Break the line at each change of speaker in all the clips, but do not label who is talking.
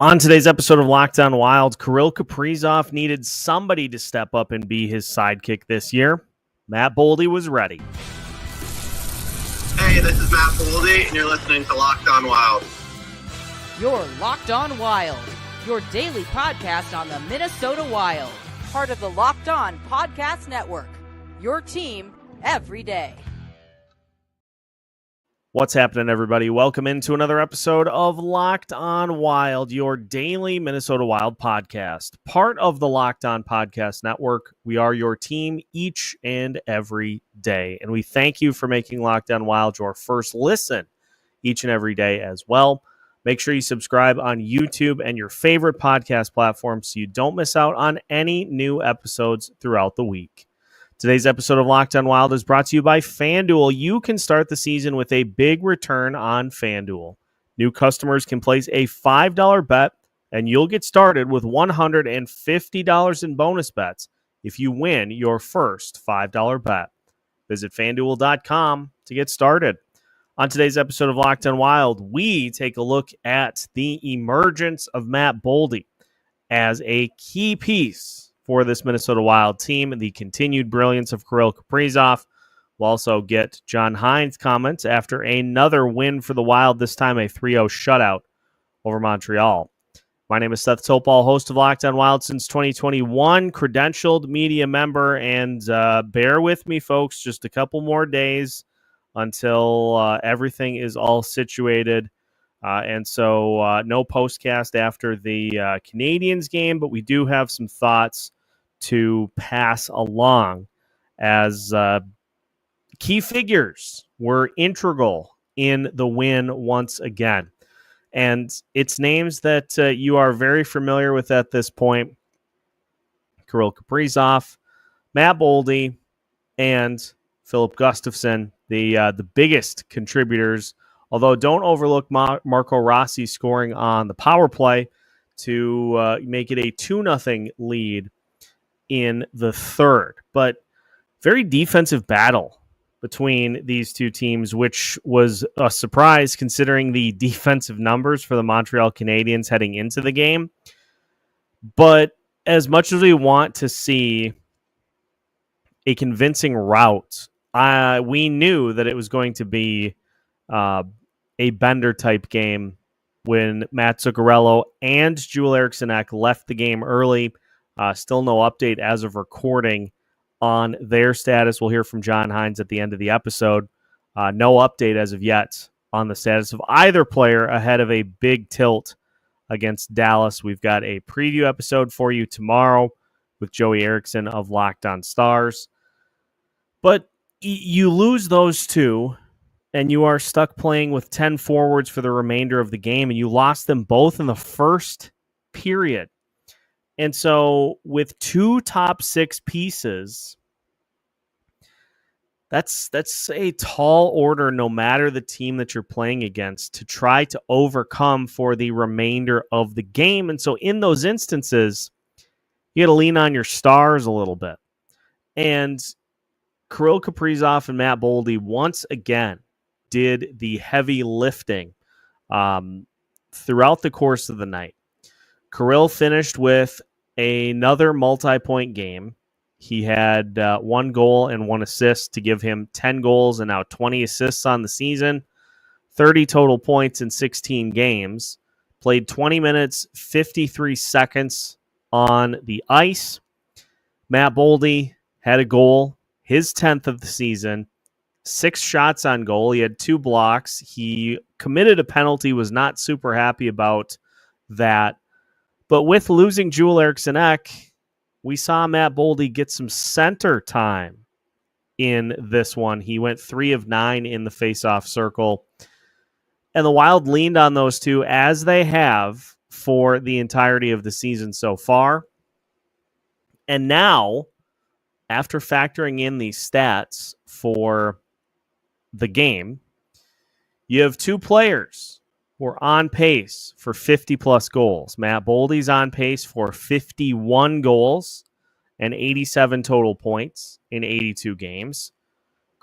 On today's episode of Locked On Wild, Kirill Kaprizov needed somebody to step up and be his sidekick this year. Matt Boldy was ready.
Hey, this is Matt Boldy, and you're listening to Locked On Wild.
You're Locked On Wild, your daily podcast on the Minnesota Wild. Part of the Locked On Podcast Network, your team every day.
What's happening, everybody? Welcome into another episode of Locked On Wild, your daily Minnesota Wild podcast. Part of the Locked On Podcast Network. We are your team each and every day. And we thank you for making Locked On Wild your first listen each and every day as well. Make sure you subscribe on YouTube and your favorite podcast platform so you don't miss out on any new episodes throughout the week. Today's episode of Locked On Wild is brought to you by FanDuel. You can start the season with a big return on FanDuel. New customers can place a $5 bet, and you'll get started with $150 in bonus bets if you win your first $5 bet. Visit FanDuel.com to get started. On today's episode of Locked On Wild, we take a look at the emergence of Matt Boldy as a key piece for this Minnesota Wild team and the continued brilliance of Kirill Kaprizov. We'll also get John Hynes' comments after another win for the Wild, this time a 3-0 shutout over Montreal. My name is Seth Topal, host of Locked On Wild since 2021, credentialed media member, and bear with me, folks, just a couple more days until everything is all situated. And so no postcast after the Canadiens game, but we do have some thoughts to pass along as key figures were integral in the win once again. And it's names that you are very familiar with at this point. Kirill Kaprizov, Matt Boldy, and Filip Gustavsson, the biggest contributors. Although don't overlook Marco Rossi scoring on the power play to make it a 2-0 lead in the third. But very defensive battle between these two teams, which was a surprise considering the defensive numbers for the Montreal Canadiens heading into the game. But as much as we want to see a convincing rout, we knew that it was going to be a Bender-type game when Matt Zuccarello and Joel Eriksson Ek left the game early. Still no update as of recording on their status. We'll hear from John Hynes at the end of the episode. No update as of yet on the status of either player ahead of a big tilt against Dallas. We've got a preview episode for you tomorrow with Joey Eriksson of Locked On Stars. But you lose those two, and you are stuck playing with 10 forwards for the remainder of the game, and you lost them both in the first period. And so with two top six pieces, that's a tall order no matter the team that you're playing against to try to overcome for the remainder of the game. And so in those instances, you got to lean on your stars a little bit. And Kirill Kaprizov and Matt Boldy once again did the heavy lifting throughout the course of the night. Kirill finished with another multi-point game. He had 1 goal and 1 assist to give him 10 goals and now 20 assists on the season, 30 total points in 16 games, played 20 minutes, 53 seconds on the ice. Matt Boldy had a goal, his 10th of the season, 6 shots on goal. He had 2 blocks. He committed a penalty, was not super happy about that. But with losing Joel Eriksson Ek, we saw Matt Boldy get some center time in this one. He went 3 of 9 in the faceoff circle. And the Wild leaned on those two, as they have for the entirety of the season so far. And now, after factoring in these stats for the game, you have 2 players who are on pace for 50-plus goals. Matt Boldy's on pace for 51 goals and 87 total points in 82 games.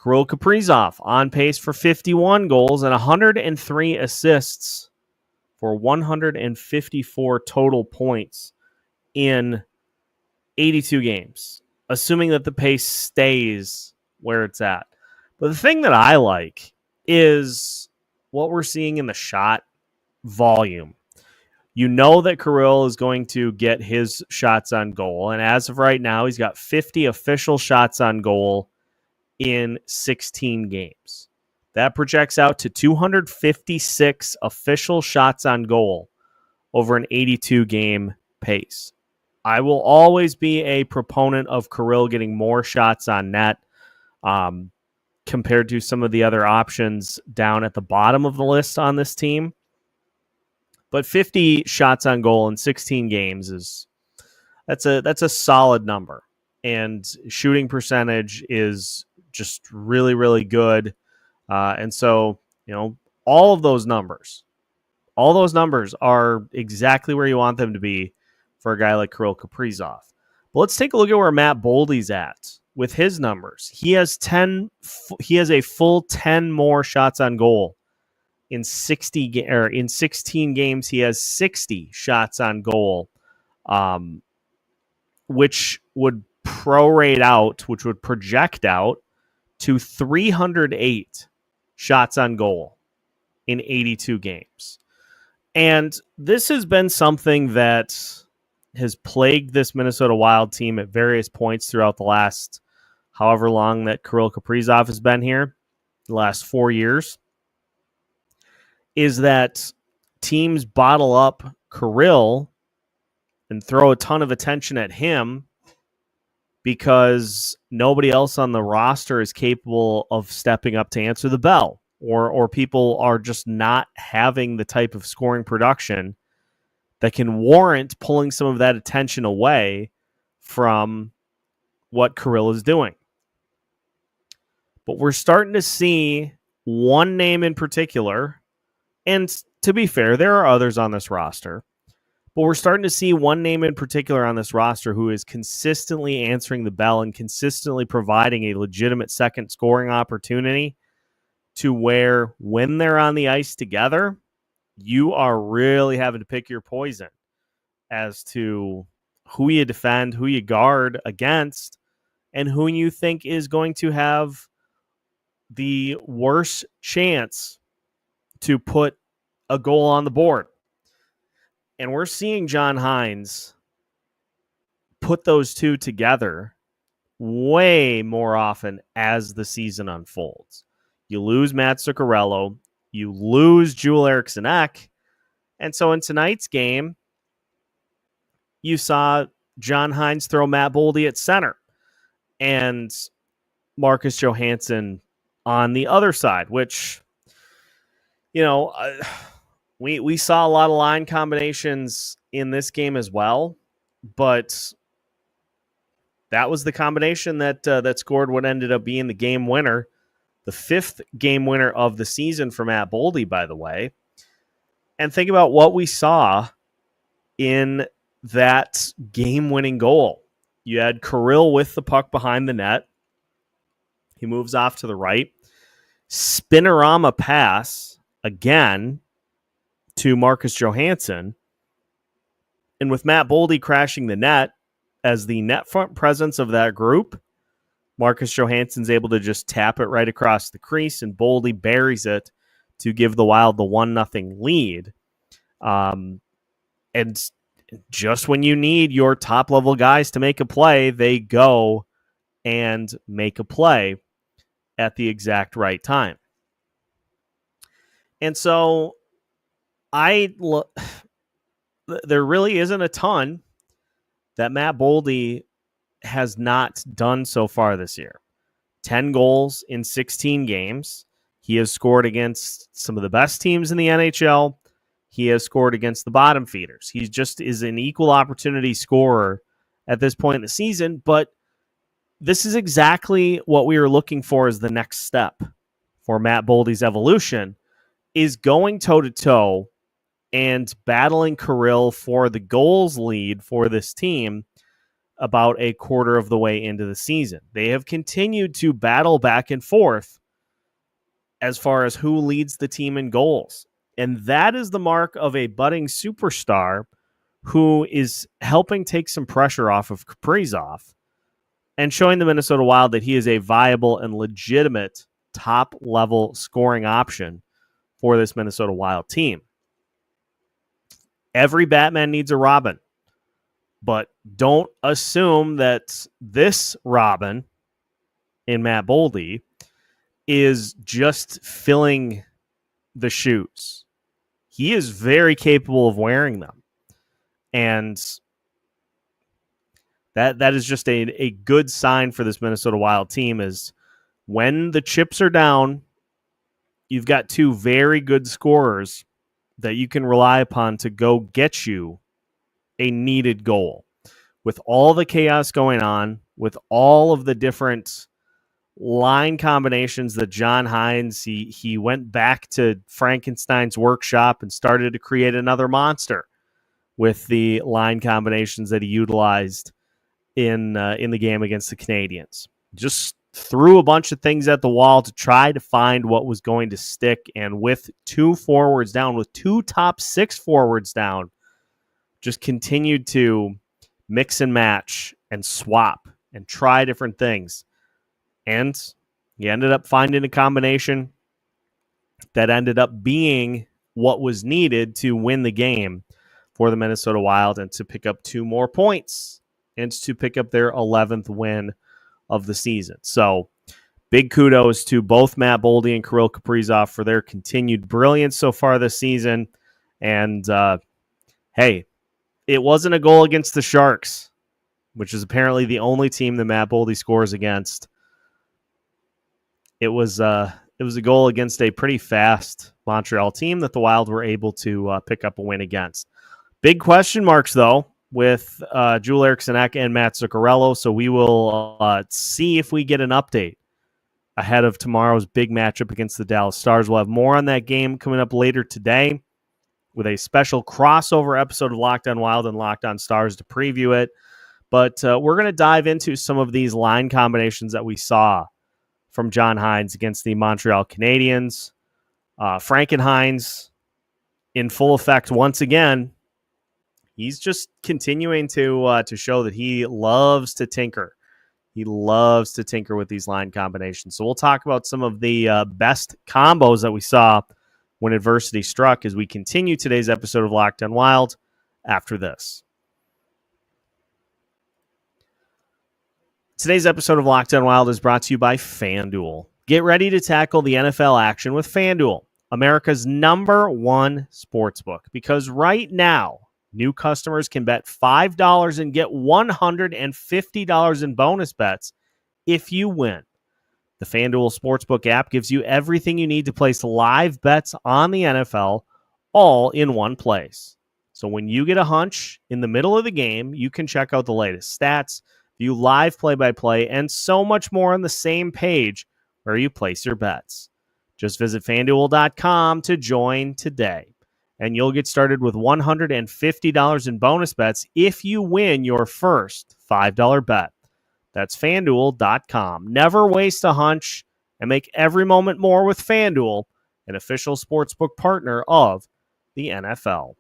Kirill Kaprizov on pace for 51 goals and 103 assists for 154 total points in 82 games, assuming that the pace stays where it's at. But the thing that I like is what we're seeing in the shot volume. You know that Kirill is going to get his shots on goal. And as of right now, he's got 50 official shots on goal in 16 games. That projects out to 256 official shots on goal over an 82-game pace. I will always be a proponent of Kirill getting more shots on net compared to some of the other options down at the bottom of the list on this team. But 50 shots on goal in 16 games that's a solid number. And shooting percentage is just really, really good. And so, all of those numbers are exactly where you want them to be for a guy like Kirill Kaprizov. But let's take a look at where Matt Boldy's at with his numbers. He has a full 10 more shots on goal. In 16 games, he has 60 shots on goal, which would project out to 308 shots on goal in 82 games. And this has been something that has plagued this Minnesota Wild team at various points throughout the last however long that Kirill Kaprizov has been here, the last 4 years, is that teams bottle up Kirill and throw a ton of attention at him because nobody else on the roster is capable of stepping up to answer the bell, or people are just not having the type of scoring production that can warrant pulling some of that attention away from what Kirill is doing. But we're starting to see one name in particular, and to be fair, there are others on this roster, but we're starting to see one name in particular on this roster who is consistently answering the bell and consistently providing a legitimate second scoring opportunity to where when they're on the ice together, you are really having to pick your poison as to who you defend, who you guard against, and who you think is going to have the worst chance to put a goal on the board. And we're seeing John Hynes put those two together way more often as the season unfolds. You lose Matt Zuccarello, you lose Joel Eriksson-Ek, and so in tonight's game, you saw John Hynes throw Matt Boldy at center and Marcus Johansson on the other side, which, we saw a lot of line combinations in this game as well, but that was the combination that scored what ended up being the game winner, the 5th game winner of the season for Matt Boldy, by the way. And think about what we saw in that game-winning goal. You had Kirill with the puck behind the net. He moves off to the right. Spinorama pass again to Marcus Johansson. And with Matt Boldy crashing the net as the net front presence of that group, Marcus Johansson's able to just tap it right across the crease, and Boldy buries it to give the Wild the 1-0 lead. And just when you need your top-level guys to make a play, they go and make a play at the exact right time. And so there really isn't a ton that Matt Boldy has not done so far this year. 10 goals in 16 games. He has scored against some of the best teams in the NHL. He has scored against the bottom feeders. He just is an equal opportunity scorer at this point in the season, but this is exactly what we are looking for as the next step for Matt Boldy's evolution, is going toe-to-toe and battling Kirill for the goals lead for this team about a quarter of the way into the season. They have continued to battle back and forth as far as who leads the team in goals. And that is the mark of a budding superstar who is helping take some pressure off of Kaprizov and showing the Minnesota Wild that he is a viable and legitimate top-level scoring option for this Minnesota Wild team. Every Batman needs a Robin, but don't assume that this Robin in Matt Boldy is just filling the shoes. He is very capable of wearing them. And that is just a good sign for this Minnesota Wild team is when the chips are down, you've got two very good scorers that you can rely upon to go get you a needed goal. With all the chaos going on, with all of the different line combinations that John Hynes, he went back to Frankenstein's workshop and started to create another monster with the line combinations that he utilized in the game against the Canadiens. Just threw a bunch of things at the wall to try to find what was going to stick, and with two forwards down, with two top six forwards down, just continued to mix and match and swap and try different things. And he ended up finding a combination that ended up being what was needed to win the game for the Minnesota Wild and to pick up 2 more points and to pick up their 11th win of the season. So big kudos to both Matt Boldy and Kirill Kaprizov for their continued brilliance so far this season. And hey, it wasn't a goal against the Sharks, which is apparently the only team that Matt Boldy scores against. It was a goal against a pretty fast Montreal team that the Wild were able to pick up a win against. Big question marks, though, with Joel Eriksson Ek and Matt Zuccarello, so we will see if we get an update ahead of tomorrow's big matchup against the Dallas Stars. We'll have more on that game coming up later today with a special crossover episode of Locked On Wild and Locked On Stars to preview it. But we're going to dive into some of these line combinations that we saw from John Hynes against the Montreal Canadiens. Hynes in full effect once again. He's just continuing to show that he loves to tinker. He loves to tinker with these line combinations. So we'll talk about some of the best combos that we saw when adversity struck as we continue today's episode of Locked On Wild after this. Today's episode of Locked On Wild is brought to you by FanDuel. Get ready to tackle the NFL action with FanDuel, America's #1 sportsbook, because right now, new customers can bet $5 and get $150 in bonus bets if you win. The FanDuel Sportsbook app gives you everything you need to place live bets on the NFL all in one place. So when you get a hunch in the middle of the game, you can check out the latest stats, view live play-by-play, and so much more on the same page where you place your bets. Just visit FanDuel.com to join today, and you'll get started with $150 in bonus bets if you win your first $5 bet. That's FanDuel.com. Never waste a hunch and make every moment more with FanDuel, an official sportsbook partner of the NFL.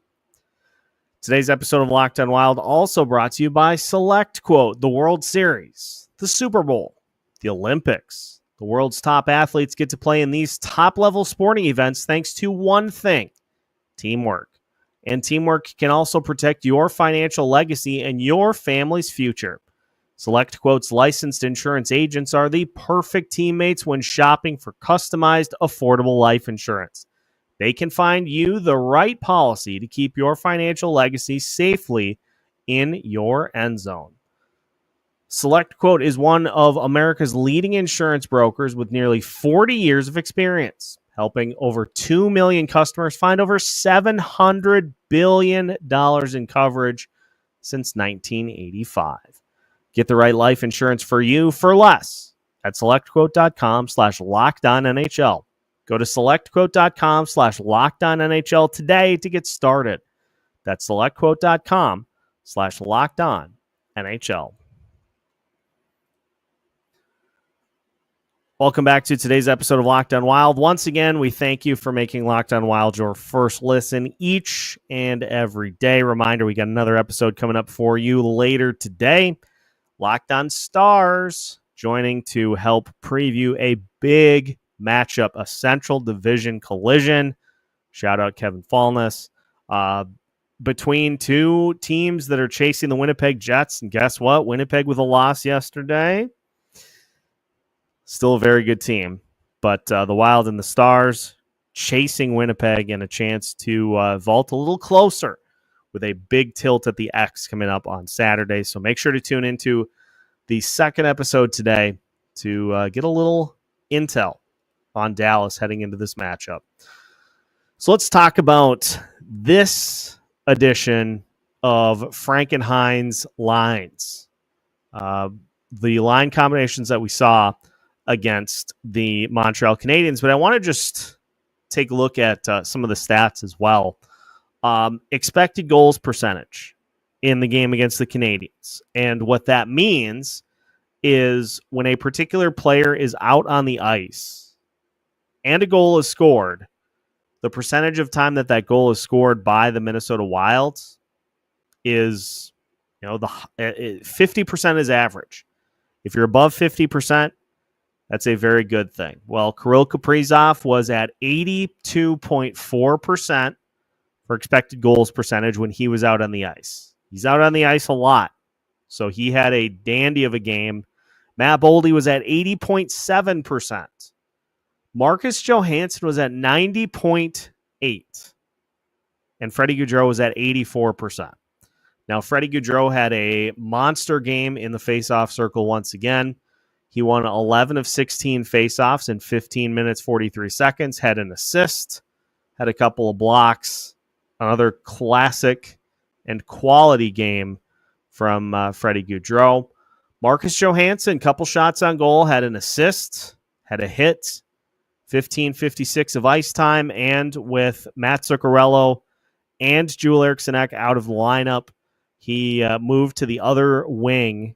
Today's episode of Locked On Wild also brought to you by SelectQuote, the World Series, the Super Bowl, the Olympics. The world's top athletes get to play in these top-level sporting events thanks to one thing: teamwork. And teamwork can also protect your financial legacy and your family's future. SelectQuote's licensed insurance agents are the perfect teammates when shopping for customized, affordable life insurance. They can find you the right policy to keep your financial legacy safely in your end zone. SelectQuote is one of America's leading insurance brokers with nearly 40 years of experience, helping over 2 million customers find over $700 billion in coverage since 1985. Get the right life insurance for you for less at SelectQuote.com/LockedOnNHL. Go to SelectQuote.com/LockedOnNHL today to get started. That's SelectQuote.com/LockedOnNHL. Welcome back to today's episode of Locked On Wild. Once again, we thank you for making Locked On Wild your first listen each and every day. Reminder, we got another episode coming up for you later today. Locked On Stars joining to help preview a big matchup, a Central Division collision. Shout out Kevin Fallness. Between two teams that are chasing the Winnipeg Jets. And guess what? Winnipeg with a loss yesterday. Still a very good team, but the Wild and the Stars chasing Winnipeg and a chance to vault a little closer with a big tilt at the X coming up on Saturday. So make sure to tune into the second episode today to get a little intel on Dallas heading into this matchup. So let's talk about this edition of Frank and Hynes lines. The line combinations that we saw against the Montreal Canadiens, but I want to just take a look at some of the stats as well. Expected goals percentage in the game against the Canadiens. And what that means is when a particular player is out on the ice and a goal is scored, the percentage of time that goal is scored by the Minnesota Wild is, the 50% is average. If you're above 50%, that's a very good thing. Well, Kirill Kaprizov was at 82.4% for expected goals percentage when he was out on the ice. He's out on the ice a lot, so he had a dandy of a game. Matt Boldy was at 80.7%. Marcus Johansson was at 90.8%. And Freddie Gaudreau was at 84%. Now, Freddie Gaudreau had a monster game in the faceoff circle once again. He won 11 of 16 faceoffs in 15 minutes, 43 seconds, had an assist, had a couple of blocks, another classic and quality game from Freddie Gaudreau. Marcus Johansson, couple shots on goal, had an assist, had a hit, 15:56 of ice time, and with Matt Zuccarello and Joel Eriksson Ek out of the lineup, he moved to the other wing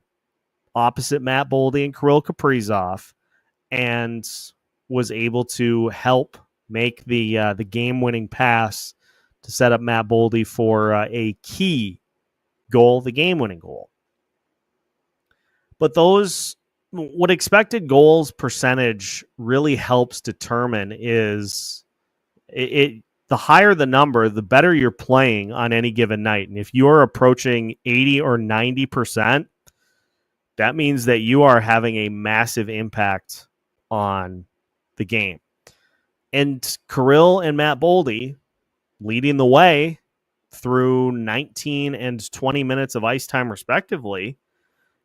opposite Matt Boldy and Kirill Kaprizov, and was able to help make the game-winning pass to set up Matt Boldy for a key goal, the game-winning goal. But what expected goals percentage really helps determine is the higher the number, the better you're playing on any given night. And if you're approaching 80 or 90%, that means that you are having a massive impact on the game. And Kirill and Matt Boldy leading the way through 19 and 20 minutes of ice time respectively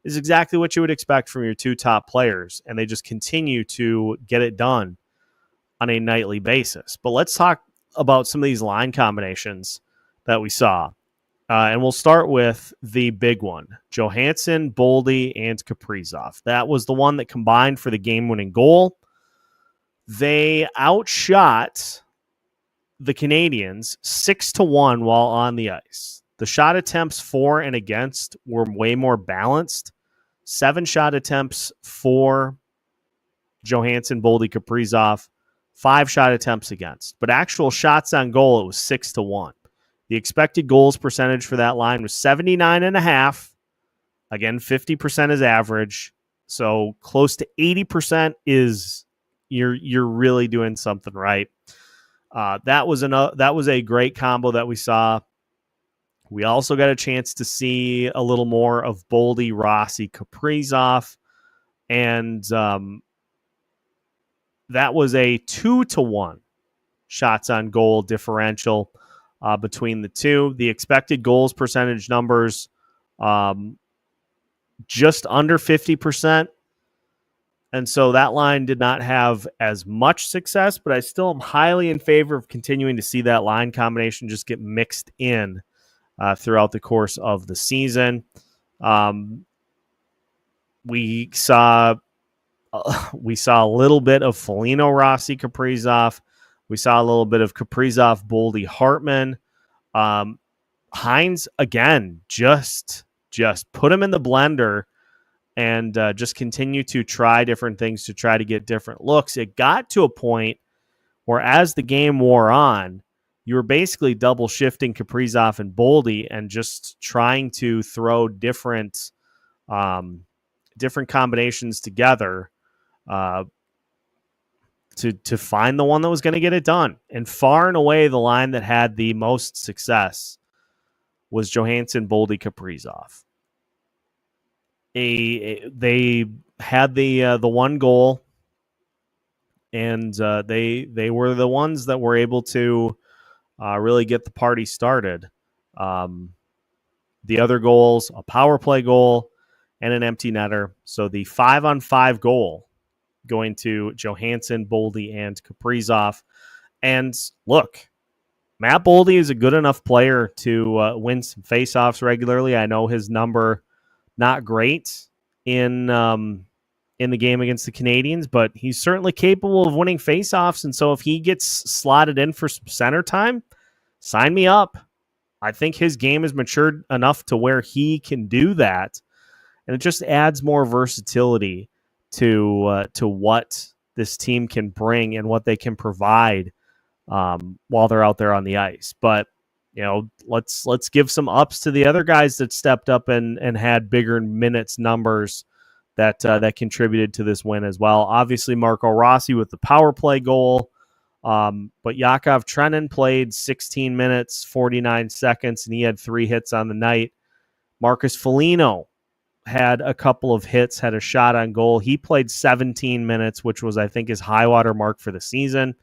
is exactly what you would expect from your two top players. And they just continue to get it done on a nightly basis. But let's talk about some of these line combinations that we saw. And we'll start with the big one, Johansson, Boldy, and Kaprizov. That was the one that combined for the game-winning goal. They outshot the Canadiens 6-1 while on the ice. The shot attempts for and against were way more balanced. 7 shot attempts for Johansson, Boldy, Kaprizov. 5 shot attempts against. But actual shots on goal, it was 6-1. The expected goals percentage for that line was 79.5. Again, 50% is average. So close to 80% is you're really doing something right. That was a great combo that we saw. We also got a chance to see a little more of Boldy, Rossi, Kaprizov, and that was a 2-1 shots on goal differential between the two. The expected goals percentage numbers just under 50%. And so that line did not have as much success, but I still am highly in favor of continuing to see that line combination just get mixed in throughout the course of the season. We saw a little bit of Foligno, Rossi, Kaprizov. We saw a little bit of Kaprizov, Boldy, Hartman. Hynes, again, just put him in the blender and just continue to try different things to try to get different looks. It got to a point where as the game wore on, you were basically double shifting Kaprizov and Boldy and just trying to throw different combinations together to find the one that was going to get it done. And far and away, the line that had the most success was Johansson, Boldy, Kaprizov. They had the one goal, and they were the ones that were able to really get the party started. The other goals, a power play goal and an empty netter. So the 5-on-5 goal going to Johansson, Boldy, and Kaprizov. And look, Matt Boldy is a good enough player to win some faceoffs regularly. I know his number not great in the game against the Canadiens, but he's certainly capable of winning faceoffs. And so if he gets slotted in for some center time, sign me up. I think his game has matured enough to where he can do that. And it just adds more versatility to what this team can bring and what they can provide while they're out there on the ice. But let's give some ups to the other guys that stepped up and had bigger minutes numbers that contributed to this win as well. Obviously, Marco Rossi with the power play goal. But Yakov Trenin played 16 minutes, 49 seconds, and he had 3 hits on the night. Marcus Foligno had a couple of hits, had a shot on goal. He played 17 minutes, which was, I think, his high water mark for the season.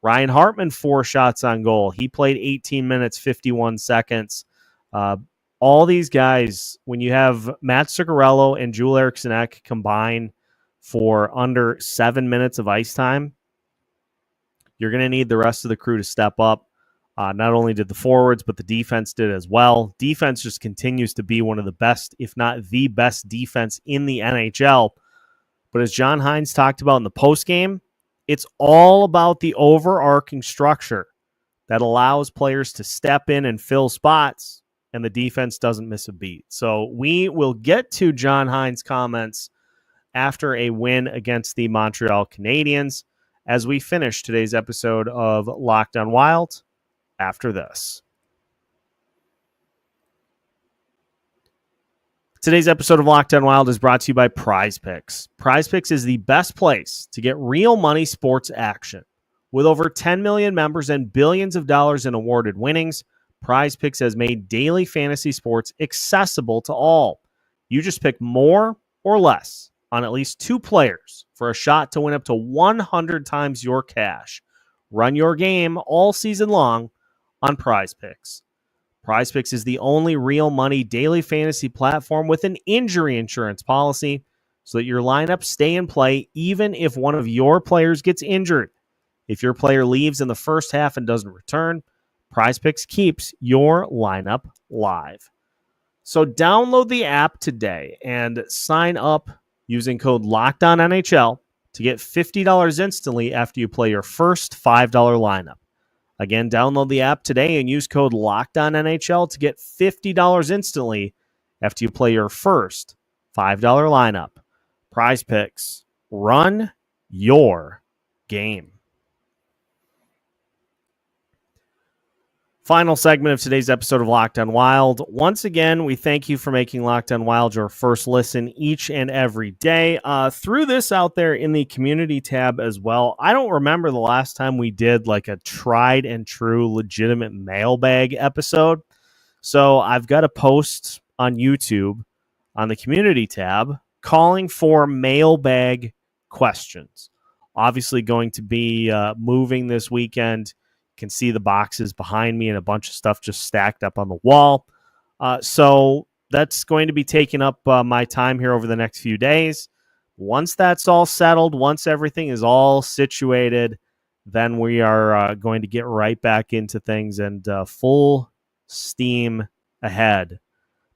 Ryan Hartman, 4 shots on goal. He played 18 minutes, 51 seconds. All these guys, when you have Matt Zuccarello and Joel Eriksson Ek combine for under 7 minutes of ice time, you're going to need the rest of the crew to step up. Not only did the forwards, but the defense did as well. Defense just continues to be one of the best, if not the best defense in the NHL. But as John Hynes talked about in the postgame, it's all about the overarching structure that allows players to step in and fill spots, and the defense doesn't miss a beat. So we will get to John Hynes' comments after a win against the Montreal Canadiens as we finish today's episode of Locked on Wild after this. Today's episode of Locked on Wild is brought to you by Prize Picks. Prize Picks is the best place to get real money sports action. With over 10 million members and billions of dollars in awarded winnings, Prize Picks has made daily fantasy sports accessible to all. You just pick more or less on at least 2 players for a shot to win up to 100 times your cash. Run your game all season long on Prize Picks. Prize Picks is the only real money daily fantasy platform with an injury insurance policy so that your lineups stay in play even if one of your players gets injured. If your player leaves in the first half and doesn't return, Prize Picks keeps your lineup live. So download the app today and sign up using code LOCKEDONNHL to get $50 instantly after you play your first $5 lineup. Again, download the app today and use code LOCKEDONNHL to get $50 instantly after you play your first $5 lineup. Prize Picks. Run your game. Final segment of today's episode of Locked on Wild. Once again, we thank you for making Locked on Wild your first listen each and every day. Threw this out there in the community tab as well. I don't remember the last time we did like a tried and true legitimate mailbag episode. So I've got a post on YouTube on the community tab calling for mailbag questions. Obviously going to be moving this weekend. Can see the boxes behind me and a bunch of stuff just stacked up on the wall. So that's going to be taking up my time here over the next few days. Once that's all settled, once everything is all situated, then we are going to get right back into things and full steam ahead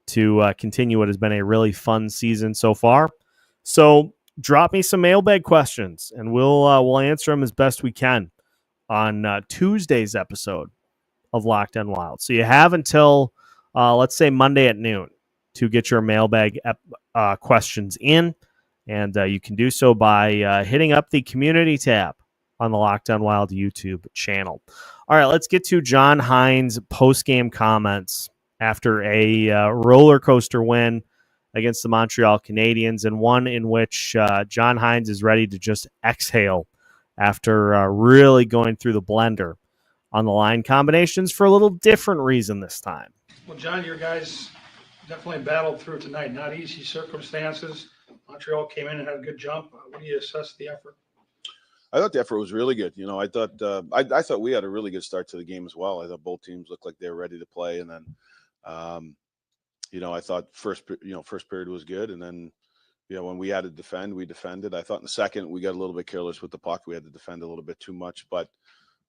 to continue what has been a really fun season so far. So drop me some mailbag questions and we'll answer them as best we can on Tuesday's episode of Locked on Wild. So you have until, let's say, Monday at noon to get your mailbag questions in. And you can do so by hitting up the community tab on the Locked On Wild YouTube channel. All right, let's get to John Hynes' post-game comments after a roller coaster win against the Montreal Canadiens, and one in which John Hynes is ready to just exhale after really going through the blender on the line combinations for a little different reason this time.
Well, John, your guys definitely battled through tonight. Not easy circumstances. Montreal came in and had a good jump. What do you assess the effort?
I thought the effort was really good. You know, I thought we had a really good start to the game as well. I thought both teams looked like they were ready to play, and then, you know, I thought first period was good, and then, you know, when we had to defend, we defended. I thought in the second we got a little bit careless with the puck. We had to defend a little bit too much, but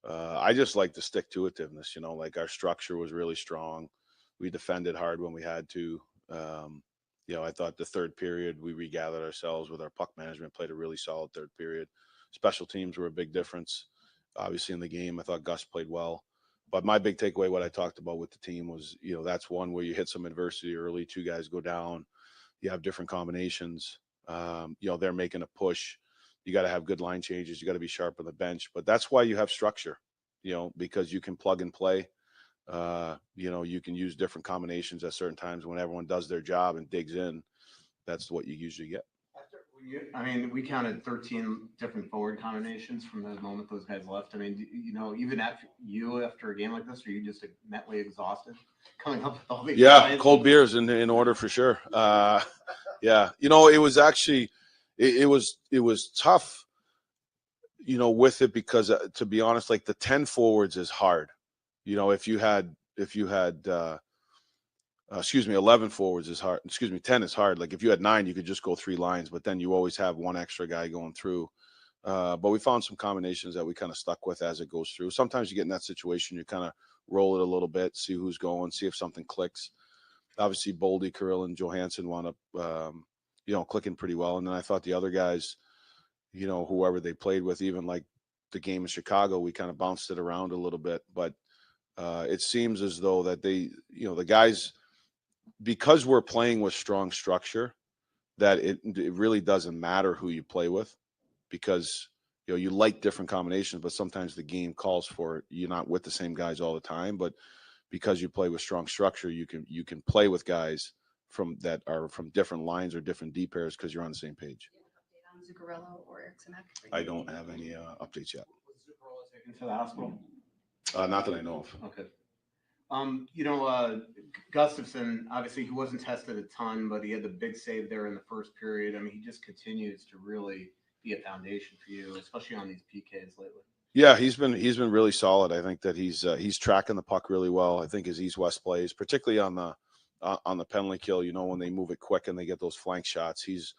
I just like the stick-to-itiveness. You know, like our structure was really strong. We defended hard when we had to. You know, I thought the third period we regathered ourselves with our puck management, played a really solid third period. Special teams were a big difference, obviously, in the game. I thought Gus played well. But my big takeaway, what I talked about with the team was, you know, that's one where you hit some adversity early, two guys go down, you have different combinations. You know, they're making a push. You got to have good line changes. You got to be sharp on the bench. But that's why you have structure, you know, because you can plug and play. You know, you can use different combinations at certain times when everyone does their job and digs in. That's what you usually get.
I mean, we counted 13 different forward combinations from the moment those guys left. I mean, you know, even after a game like this, are you just mentally exhausted coming up with all these?
Yeah, cold beers in order for sure. Yeah, you know, it was actually it was tough, you know, with it because to be honest, like the 10 forwards is hard. You know, if you had 11 forwards is hard. 10 is hard. Like if you had 9, you could just go 3 lines, but then you always have one extra guy going through. But we found some combinations that we kind of stuck with as it goes through. Sometimes you get in that situation, you kind of roll it a little bit, see who's going, see if something clicks. Obviously, Boldy, Kirill, and Johansson wound up, you know, clicking pretty well. And then I thought the other guys, you know, whoever they played with, even like the game in Chicago, we kind of bounced it around a little bit. But it seems as though that they, you know, the guys, because we're playing with strong structure, that it really doesn't matter who you play with, because, you know, you like different combinations, but sometimes the game calls for it. You're not with the same guys all the time, but because you play with strong structure, you can play with guys that are from different lines or different D pairs because you're on the same page. I don't have any updates yet.
Was Zuccarello taken to the hospital?
Not that I know of.
Okay. You know, Gustavsson, obviously he wasn't tested a ton, but he had the big save there in the first period. I mean, he just continues to really be a foundation for you, especially on these PKs lately. Yeah,
he's been really solid. I think that he's tracking the puck really well. I think his east-west plays, particularly on the penalty kill, you know, when they move it quick and they get those flank shots, he's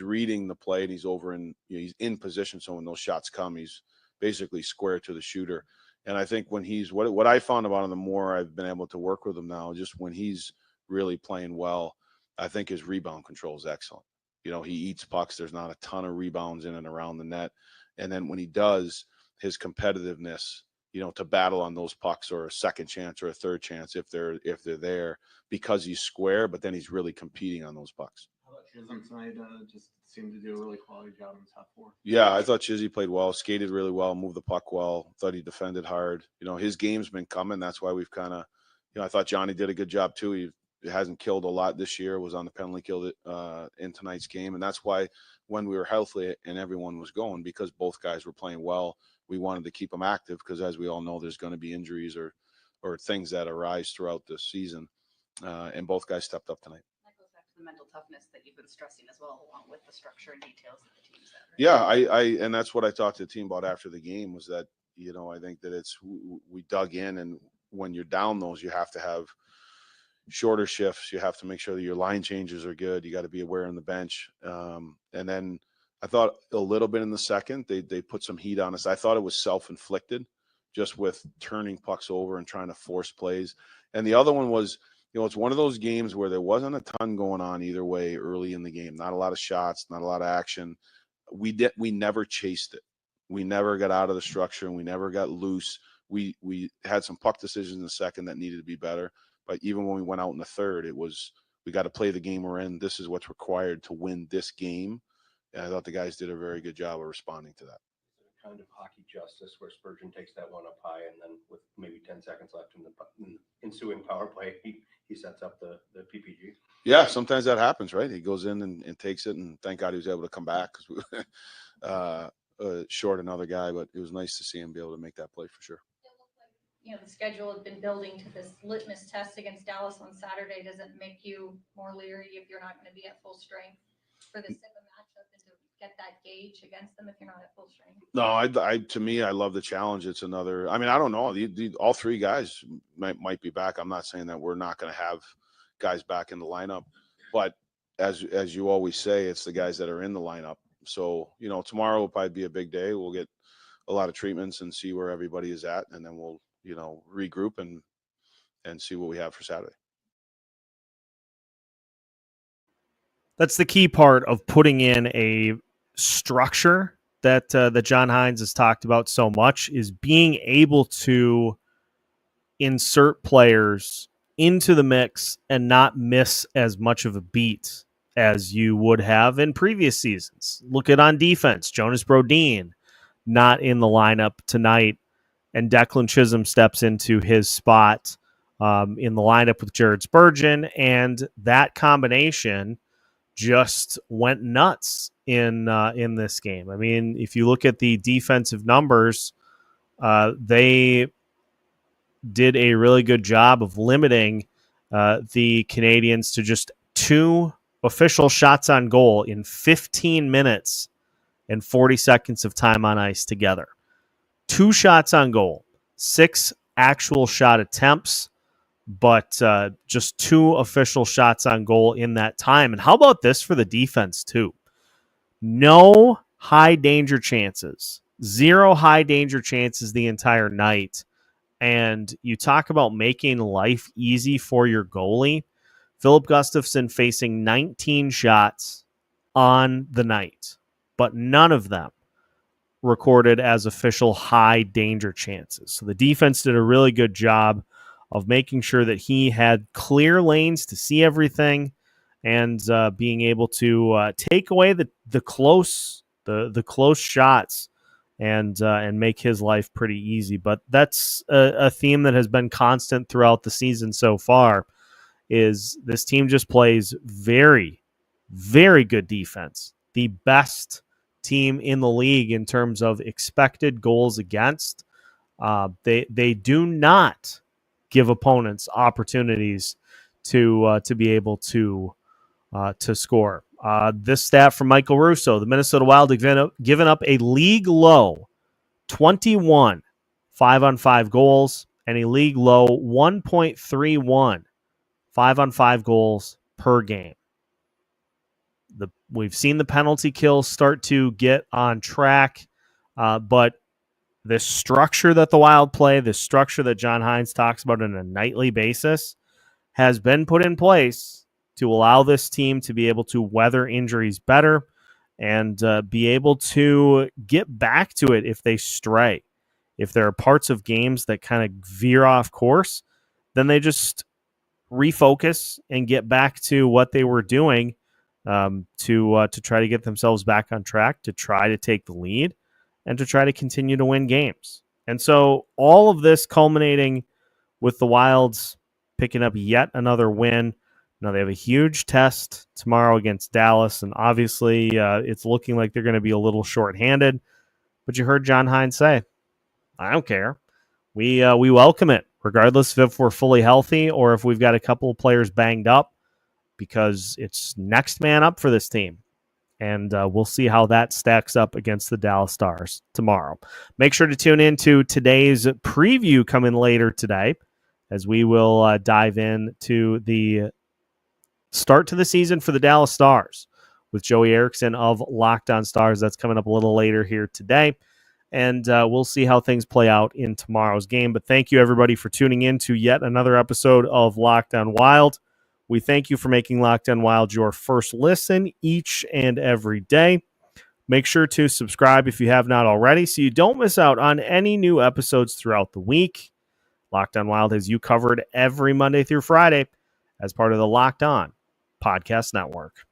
reading the play and he's over in, you know, he's in position. So when those shots come, he's basically square to the shooter. And I think when he's what I found about him, the more I've been able to work with him now, just when he's really playing well, I think his rebound control is excellent. You know, he eats pucks. There's not a ton of rebounds in and around the net. And then when he does, his competitiveness, you know, to battle on those pucks or a second chance or a third chance if they're there, because he's square, but then he's really competing on those pucks.
How about Chisholm tonight? Just seemed to do a really quality job in the top 4.
Yeah, I thought Chizzy played well, skated really well, moved the puck well. Thought he defended hard. You know, his game's been coming. That's why we've kind of, you know, I thought Johnny did a good job too. He hasn't killed a lot this year. Was on the penalty kill in tonight's game, and that's why when we were healthy and everyone was going, because both guys were playing well, we wanted to keep them active because, as we all know, there's going to be injuries or things that arise throughout the season, and both guys stepped up tonight.
The mental toughness that you've been stressing as well, along with the structure and details of the team's.
Yeah, and that's what I talked to the team about after the game was that, you know, I think that we dug in, and when you're down those, you have to have shorter shifts. You have to make sure that your line changes are good. You got to be aware on the bench. And then I thought a little bit in the second, they put some heat on us. I thought it was self-inflicted, just with turning pucks over and trying to force plays. And the other one was, you know, it's one of those games where there wasn't a ton going on either way early in the game. Not a lot of shots, not a lot of action. We never chased it. We never got out of the structure, and we never got loose. We had some puck decisions in the second that needed to be better. But even when we went out in the third, we we got to play the game we're in. This is what's required to win this game. And I thought the guys did a very good job of responding to that.
Kind of hockey justice where Spurgeon takes that one up high, and then with maybe 10 seconds left in the ensuing power play, he sets up the PPG.
Yeah, sometimes that happens, right? He goes in and takes it, and thank God he was able to come back because short another guy, but it was nice to see him be able to make that play for sure.
The schedule has been building to this litmus test against Dallas on Saturday. Does it make you more leery if you're not going to be at full strength for this type of matchup and to get that gauge against them if you're not at full strength?
No, to me, I love the challenge. It's another. I mean, I don't know. All three guys might be back. I'm not saying that we're not going to have guys back in the lineup, but as you always say, it's the guys that are in the lineup. So tomorrow will probably be a big day. We'll get a lot of treatments and see where everybody is at, and then we'll regroup and see what we have for Saturday.
That's the key part of putting in a structure that John Hynes has talked about so much, is being able to insert players into the mix and not miss as much of a beat as you would have in previous seasons. Look at on defense, Jonas Brodin not in the lineup tonight, and Declan Chisholm steps into his spot in the lineup with Jared Spurgeon, and that combination just went nuts in this game. I mean, if you look at the defensive numbers, they did a really good job of limiting the Canadiens to just 2 official shots on goal in 15 minutes and 40 seconds of time on ice together. 2 shots on goal, 6 actual shot attempts, but just 2 official shots on goal in that time. And how about this for the defense, too? No high danger chances. 0 high danger chances the entire night. And you talk about making life easy for your goalie. Filip Gustavsson facing 19 shots on the night, but none of them recorded as official high danger chances. So the defense did a really good job of making sure that he had clear lanes to see everything and being able to take away the close shots and make his life pretty easy. But that's a theme that has been constant throughout the season so far, is this team just plays very, very good defense. The best team in the league in terms of expected goals against. They do not give opponents opportunities to be able to score. This stat from Michael Russo: the Minnesota Wild have given up a league low 21 5-on-5 goals and a league low 1.31 5-on-5 goals per game. We've seen the penalty kills start to get on track, but this structure that the Wild play, this structure that John Hynes talks about on a nightly basis, has been put in place to allow this team to be able to weather injuries better and be able to get back to it if they stray. If there are parts of games that kind of veer off course, then they just refocus and get back to what they were doing to try to get themselves back on track, to try to take the lead, and to try to continue to win games. And so all of this culminating with the Wilds picking up yet another win. Now they have a huge test tomorrow against Dallas, and obviously it's looking like they're going to be a little shorthanded. But you heard John Hynes say, I don't care. We welcome it, regardless of if we're fully healthy or if we've got a couple of players banged up, because it's next man up for this team. And we'll see how that stacks up against the Dallas Stars tomorrow. Make sure to tune in to today's preview coming later today, as we will dive into the start to the season for the Dallas Stars with Joey Erickson of Locked On Stars. That's coming up a little later here today. And we'll see how things play out in tomorrow's game. But thank you, everybody, for tuning in to yet another episode of Locked On Wild. We thank you for making Locked On Wild your first listen each and every day. Make sure to subscribe if you have not already so you don't miss out on any new episodes throughout the week. Locked On Wild has you covered every Monday through Friday as part of the Locked On Podcast Network.